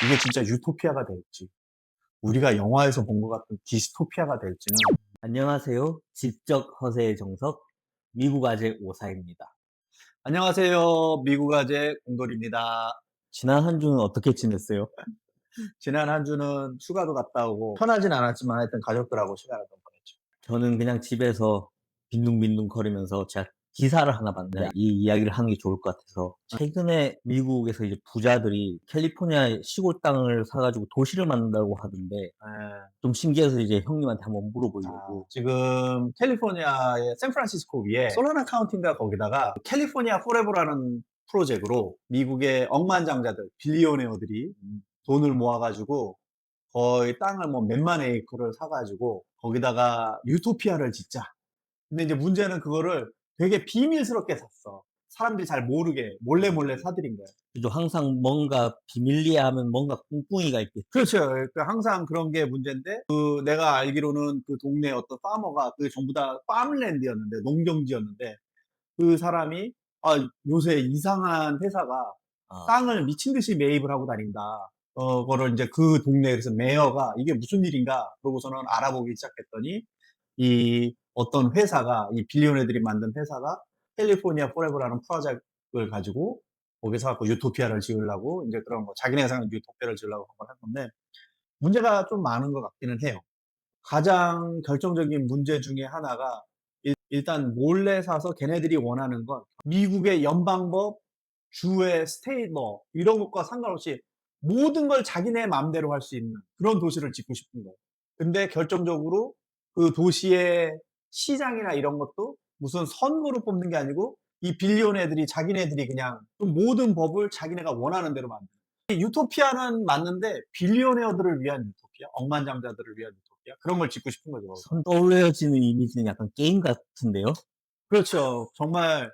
이게 진짜 유토피아가 될지, 우리가 영화에서 본 것 같은 디스토피아가 될지는. 안녕하세요. 지적 허세의 정석, 미국 아재 오사입니다. 안녕하세요. 미국 아재 공돌입니다. 지난 한 주는 어떻게 지냈어요? 지난 한 주는 휴가도 갔다 오고 편하진 않았지만 하여튼 가족들하고 시간을 좀 보냈죠. 저는 그냥 집에서 빈둥빈둥 거리면서 제가 기사를 하나 봤는데 이 이야기를 하는 게 좋을 것 같아서 최근에 미국에서 이제 부자들이 캘리포니아 시골 땅을 사가지고 도시를 만든다고 하던데 예. 좀 신기해서 이제 형님한테 한번 물어보려고. 지금 캘리포니아의 샌프란시스코 위에 솔라나 카운티인가 거기다가 캘리포니아 포레버라는 프로젝트로 미국의 억만장자들, 빌리오네어들이 돈을 모아가지고 거의 땅을 뭐 몇만 에이커를 사가지고 거기다가 유토피아를 짓자. 근데 이제 문제는 그거를 되게 비밀스럽게 샀어. 사람들이 잘 모르게 몰래 몰래 사들인 거야. 그죠? 항상 뭔가 비밀리에 하면 뭔가 꿍꿍이가 있겠죠. 그렇죠. 그러니까 항상 그런 게 문제인데, 내가 알기로는 그 동네 어떤 파머가, 그게 전부 다 팜랜드였는데, 농경지였는데, 그 사람이 요새 이상한 회사가 아, 땅을 미친 듯이 매입을 하고 다닌다. 그거를 이제 그 동네, 그래서 메어가 이게 무슨 일인가? 그러고서는 알아보기 시작했더니, 이 어떤 회사가, 이 빌리오네들이 만든 회사가 캘리포니아 포레버라는 프로젝트를 가지고 거기서 갖고 유토피아를 지으려고 이제 그런 거, 자기네가 생각하는 유토피아를 지으려고 한 걸 한 건데, 문제가 좀 많은 것 같기는 해요. 가장 결정적인 문제 중에 하나가, 일단 몰래 사서 걔네들이 원하는 건 미국의 연방법, 주의 스테이트 러 이런 것과 상관없이 모든 걸 자기네 마음대로 할 수 있는 그런 도시를 짓고 싶은 거예요. 근데 결정적으로 그 도시의 시장이나 이런 것도 무슨 선거로 뽑는 게 아니고 이 빌리오네들이 자기네들이 그냥 모든 법을 자기네가 원하는 대로 만드는. 유토피아는 맞는데 빌리오네어들을 위한 유토피아, 억만장자들을 위한 유토피아, 그런 걸 짓고 싶은 거죠. 손 떠올려지는 이미지는 약간 게임 같은데요? 그렇죠. 정말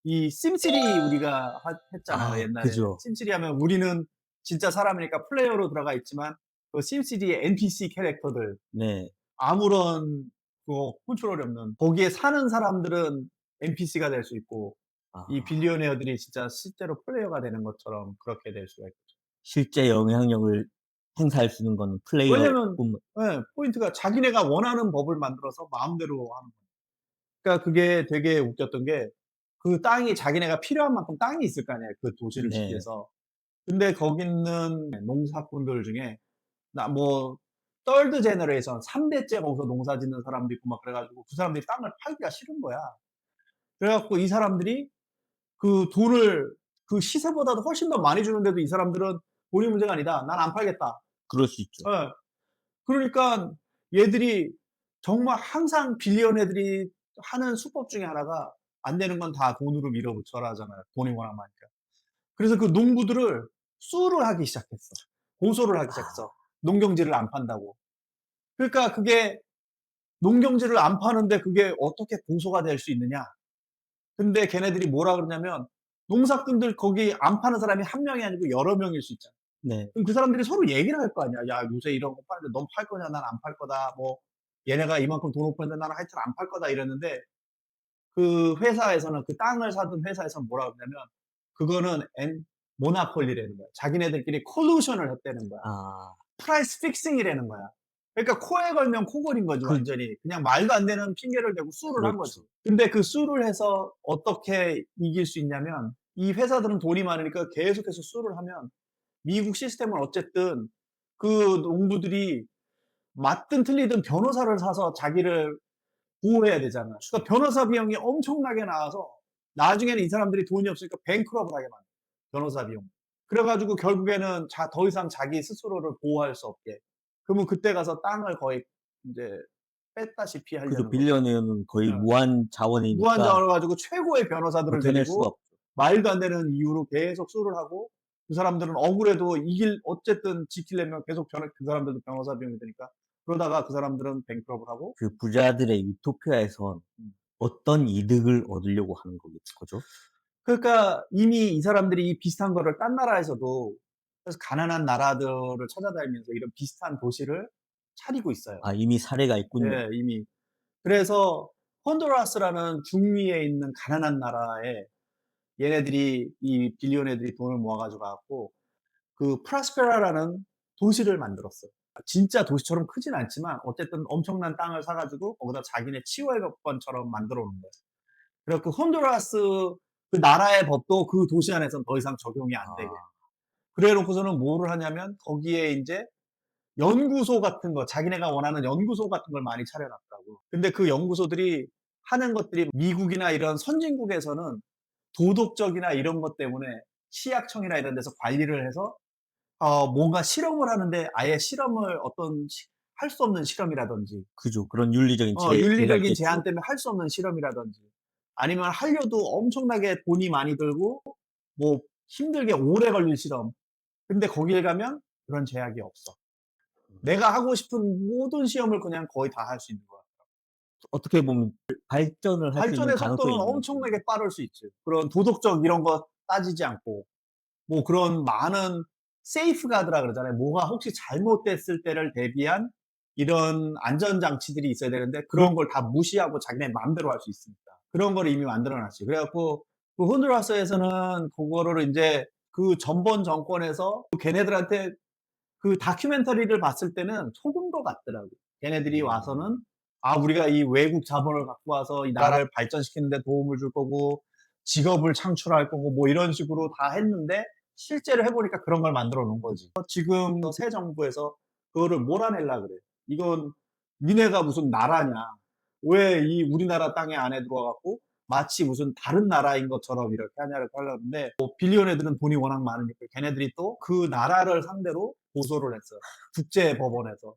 이 심시리 우리가 했잖아요, 아, 옛날에. 그죠. 심시리 하면 우리는 진짜 사람이니까 플레이어로 들어가 있지만 그 심시리의 NPC 캐릭터들, 네. 아무런 컨트롤이 없는, 거기에 사는 사람들은 NPC가 될 수 있고 이 아, 빌리오네어들이 진짜 실제로 플레이어가 되는 것처럼 그렇게 될 수가 있죠. 실제 영향력을 행사할 수 있는 건 왜냐면 플레이어뿐만. 포인트가 자기네가 원하는 법을 만들어서 마음대로 하는 거예요. 그러니까 그게 되게 웃겼던 게, 그 땅이 자기네가 필요한 만큼 땅이 있을 거 아니에요, 그 도시를 짓기 네. 위해서. 근데 거기 있는 농사꾼들 중에 나 뭐 third generation 3 대째 거기서 농사 짓는 사람도 있고 막 그래 가지고 그 사람들이 땅을 팔기가 싫은 거야. 그래 갖고 이 사람들이 그 돈을 그 시세보다도 훨씬 더 많이 주는데도 이 사람들은 "돈이 문제가 아니다. 난 안 팔겠다." 그럴 수 있죠. 예. 그러니까 얘들이 정말 항상 빌리언애들이 하는 수법 중에 하나가 안 되는 건 다 돈으로 밀어붙여라 하잖아요, 돈이 워낙 많으니까. 그래서 그 농부들을 수를 하기 시작했어. 고소를 하기 아, 시작했어. 농경지를 안 판다고. 그러니까 그게, 농경지를 안 파는데 그게 어떻게 고소가 될 수 있느냐. 근데 걔네들이 뭐라 그러냐면, 농사꾼들 거기 안 파는 사람이 한 명이 아니고 여러 명일 수 있잖아. 네. 그럼 그 사람들이 서로 얘기를 할 거 아니야. "야, 요새 이런 거 파는데 넌 팔 거냐? 난 안 팔 거다." 뭐 "얘네가 이만큼 돈 못 버는데 나는 하여튼 안 팔 거다." 이랬는데, 그 회사에서는, 그 땅을 사둔 회사에서는 뭐라 그러냐면, 그거는 모나폴리라는 거야. 자기네들끼리 콜루션을 했다는 거야. 아, 프라이스 픽싱이라는 거야. 그러니까 코에 걸면 코걸인 거지 그 완전히. 그냥 말도 안 되는 핑계를 대고 수를 한 거지. 그렇죠. 근데 그 수를 해서 어떻게 이길 수 있냐면, 이 회사들은 돈이 많으니까 계속해서 수를 하면 미국 시스템은 어쨌든 그 농부들이 맞든 틀리든 변호사를 사서 자기를 보호해야 되잖아. 그쵸. 그러니까 변호사 비용이 엄청나게 나와서 나중에는 이 사람들이 돈이 없으니까 뱅크럽을 하게 만들어, 변호사 비용. 그래 가지고 결국에는 더 이상 자기 스스로를 보호할 수 없게. 그러면 그때 가서 땅을 거의 인제 뺐다시피 그죠. 하려는 거죠. 빌려내는 거의 예. 무한 자원이니까 무한정을 가지고 최고의 변호사들을 버텨낼 수가 데리고 없죠. 말도 안 되는 이유로 계속 수를 하고, 그 사람들은 억울해도 어쨌든 지키려면 계속 그 사람들도 변호사 비용이 드니까, 그러다가 그 사람들은 뱅크럽을 하고. 그 부자들의 유토피아에선 음. 어떤 이득을 얻으려고 하는 거죠? 그러니까 이미 이 사람들이 이 비슷한 거를 딴 나라에서도, 그래서 가난한 나라들을 찾아다니면서 이런 비슷한 도시를 차리고 있어요. 아, 이미 사례가 있군요. 네, 이미. 그래서 honduras 라는 중미에 있는 가난한 나라에 얘네들이, 이 빌리오네들이 돈을 모아 가지고 가 갖고 그 프라스페라라는 도시를 만들었어요. 진짜 도시처럼 크진 않지만 어쨌든 엄청난 땅을 사 가지고 거기다 자기네 치월권처럼 만들어 놓은 거예요. 그래 갖고 혼두라스 그 나라의 법도 그 도시 안에서는 더 이상 적용이 안 되게. 아. 그래 놓고서는 뭐를 하냐면 거기에 인제 연구소 같은 거 자기네가 원하는 연구소 같은 걸 많이 차려 놨더라고. 근데 그 연구소들이 하는 것들이 미국이나 이런 선진국에서는 도덕적이나 이런 것 때문에 치약청이나 이런 데서 관리를 해서 뭔가 실험을 하는데 아예 실험을 어떤 할 수 없는 실험이라든지 그죠. 그런 윤리적인 제재가 윤리적인 있겠죠. 제한 때문에 할 수 없는 실험이라든지 아니면 하려도 엄청나게 돈이 많이 들고 뭐 힘들게 오래 걸릴 실험. 근데 거기에 가면 그런 제약이 없어. 내가 하고 싶은 모든 시험을 그냥 거의 다 할 수 있는 거야. 어떻게 보면 발전을 할 수 있는 발전의 가능성이 속도는 있는 거죠. 엄청나게 빠를 수 있지. 그런 도덕적 이런 거 따지지 않고 뭐 그런 많은 세이프가드라 그러잖아요. 뭐가 혹시 잘못됐을 때를 대비한 이런 안전 장치들이 있어야 되는데 그런 걸 다 무시하고 자기네 마음대로 할 수 있으니까. 그런 거를 이미 만들어 놨지. 그래 갖고 그 혼두라스에서는 그거를 인제 그 전번 정권에서 걔네들한테 그 다큐멘터리를 봤을 때는 속은 것 같더라고요. 걔네들이 와서는 음. 우리가 이 외국 자본을 갖고 와서 이 나라를 발전시키는 데 도움을 줄 거고 직업을 창출할 거고 뭐 이런 식으로 다 했는데 실제로 해 보니까 그런 걸 만들어 놓은 거지. 지금 새 정부에서 그거를 몰아내려 그래. "이건 니네가 무슨 나라냐. 왜 이 우리나라 땅에 안에 들어와 갖고 마치 무슨 다른 나라인 것처럼 이렇게 하냐."고 하려는데 뭐 빌리언애들은 돈이 워낙 많으니까 걔네들이 또 그 나라를 상대로 고소를 했어요. 국제 법원에서.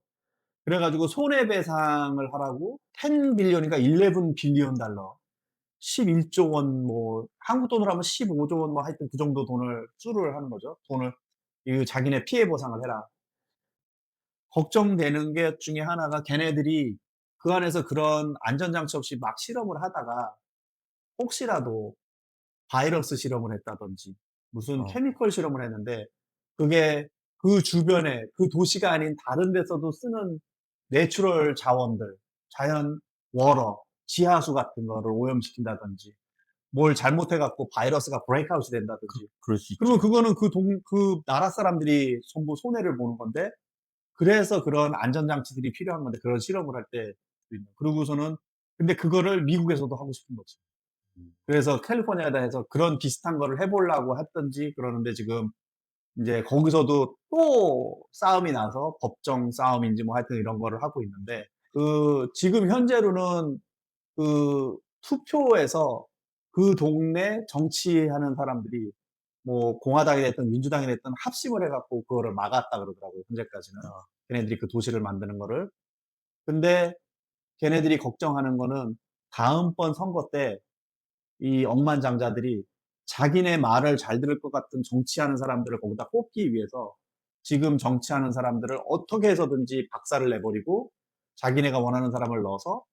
그래 가지고 손해배상을 하라고 10 빌리언인가 11 빌리언 달러 11조 원 뭐 한국 돈으로 하면 15조 원 뭐 하여튼 그 정도 돈을 수를 하는 거죠. 돈을 이 자기네 피해 보상을 해라. 걱정되는 게 중에 하나가 걔네들이 그 안에서 그런 안전장치 없이 막 실험을 하다가 혹시라도 바이러스 실험을 했다든지 무슨 어. 케미컬 실험을 했는데 그게 그 주변에 그 도시가 아닌 다른 데서도 쓰는 내추럴 자원들, 자연 워러, 지하수 같은 거를 오염시킨다든지 뭘 잘못해 갖고 바이러스가 브레이크아웃이 된다든지 그럴 수 그러면 있죠. 그거는 그 나라 사람들이 전부 손해를 보는 건데 그래서 그런 안전장치들이 필요한 건데 그런 실험을 할 때 그러고서는 근데 그거를 미국에서도 하고 싶은 거지. 음. 그래서 캘리포니아다 해서 그런 비슷한 거를 해 보려고 했든지 그러는데 지금 인제 거기서도 또 싸움이 나서 법정 싸움인지 뭐 하여튼 이런 거를 하고 있는데 그 지금 현재로는 그 투표에서 그 동네 정치하는 사람들이 뭐 공화당이 됐든 민주당이 됐든 합심을 해 갖고 그거를 막았다 그러더라고요 현재까지는. 아. 걔네들이 그 도시를 만드는 거를. 근데 걔네들이 걱정하는 거는 다음번 선거 때 이 억만장자들이 자기네 말을 잘 들을 것 같은 정치하는 사람들을 거기다 뽑기 위해서 지금 정치하는 사람들을 어떻게 해서든지 박살을 내 버리고 자기네가 원하는 사람을 넣어서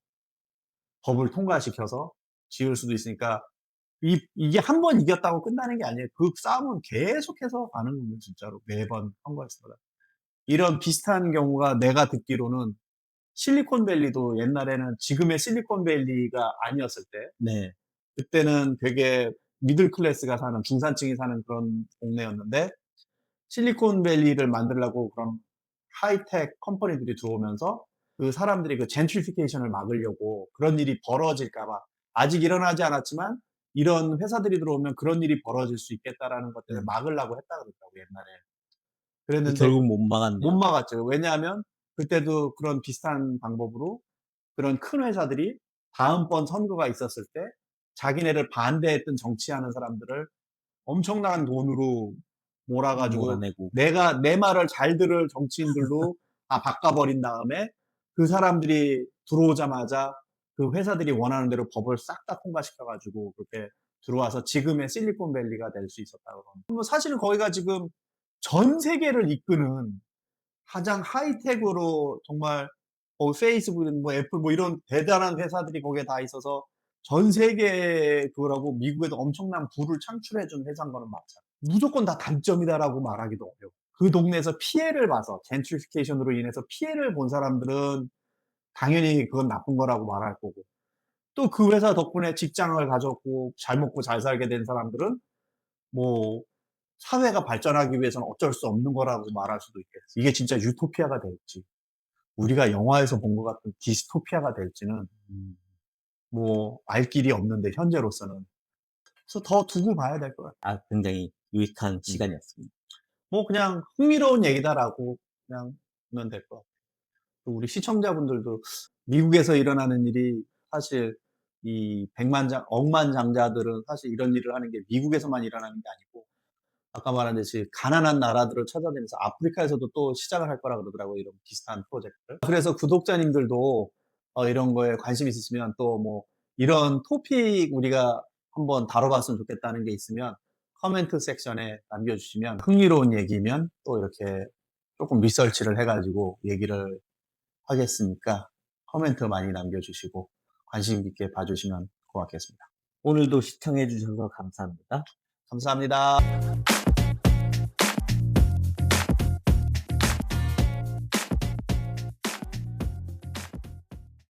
법을 통과시켜서 지을 수도 있으니까 이게 한 번 이겼다고 끝나는 게 아니에요. 그 싸움은 계속해서 가는 거예요 진짜로 매번 선거에서마다. 이런 비슷한 경우가 내가 듣기로는 실리콘밸리도 옛날에는 지금의 실리콘밸리가 아니었을 때 네. 그때는 되게 미들 클래스가 사는 중산층이 사는 그런 동네였는데 실리콘밸리를 만들려고 그런 하이텍 컴퍼니들이 들어오면서 그 사람들이 그 젠트리피케이션을 막으려고 그런 일이 벌어질까 봐 아직 일어나지 않았지만 이런 회사들이 들어오면 그런 일이 벌어질 수 있겠다라는 것 때문에 네. 막으려고 했다 그러더라고요, 옛날에. 근데 그랬는데 결국 못 못 막았네요. 막았죠. 왜냐하면 그때도 그런 비슷한 방법으로 그런 큰 회사들이 다음번 선거가 있었을 때 자기네를 반대했던 정치하는 사람들을 엄청난 돈으로 몰아 가지고 몰아내고. 내가 내 말을 잘 들을 정치인들로 다 바꿔 버린 다음에 그 사람들이 들어오자마자 그 회사들이 원하는 대로 법을 싹 다 통과시켜 가지고 그렇게 들어와서 지금의 실리콘밸리가 될 수 있었다고 합니다. 뭐 사실은 거기가 지금 전 세계를 이끄는 가장 하이텍으로 정말 페이스북이든 뭐 애플 뭐 이런 대단한 회사들이 거기에 다 있어서 전 세계 그거라고 미국에도 엄청난 부를 창출해 준 회사인 거는 맞잖아요. 무조건 다 단점이다라고 말하기도 어려워. 그 동네에서 피해를 봐서 젠트리피케이션으로 인해서 피해를 본 사람들은 당연히 그건 나쁜 거라고 말할 거고 또 그 회사 덕분에 직장을 가졌고 잘 먹고 잘 살게 된 사람들은 뭐 사회가 발전하기 위해서는 어쩔 수 없는 거라고 말할 수도 있겠어. 이게 진짜 유토피아가 될지, 우리가 영화에서 본 것 같은 디스토피아가 될지는 음. 뭐 알 길이 없는데 현재로서는. 그래서 더 두고 봐야 될 것 같아요. 굉장히 유익한 음. 시간이었습니다. 뭐 그냥 흥미로운 얘기다라고 그냥 보면 될 것 같아요. 또 우리 시청자분들도 미국에서 일어나는 일이 사실 이 억만장자들은 사실 이런 일을 하는 게 미국에서만 일어나는 게 아니고 아까 말한 듯이 가난한 나라들을 찾아다니면서 아프리카에서도 또 시작을 할 거라 그러더라고요, 이런 비슷한 프로젝트를. 그래서 구독자님들도 이런 거에 관심 있으시면 또 뭐 이런 토픽 우리가 한번 다뤄봤으면 좋겠다는 게 있으면 코멘트 섹션에 남겨주시면 흥미로운 얘기면 또 이렇게 조금 리서치를 해 가지고 얘기를 하겠으니까 코멘트 많이 남겨주시고 관심 있게 봐주시면 고맙겠습니다. 오늘도 시청해 주셔서 감사합니다. 감사합니다.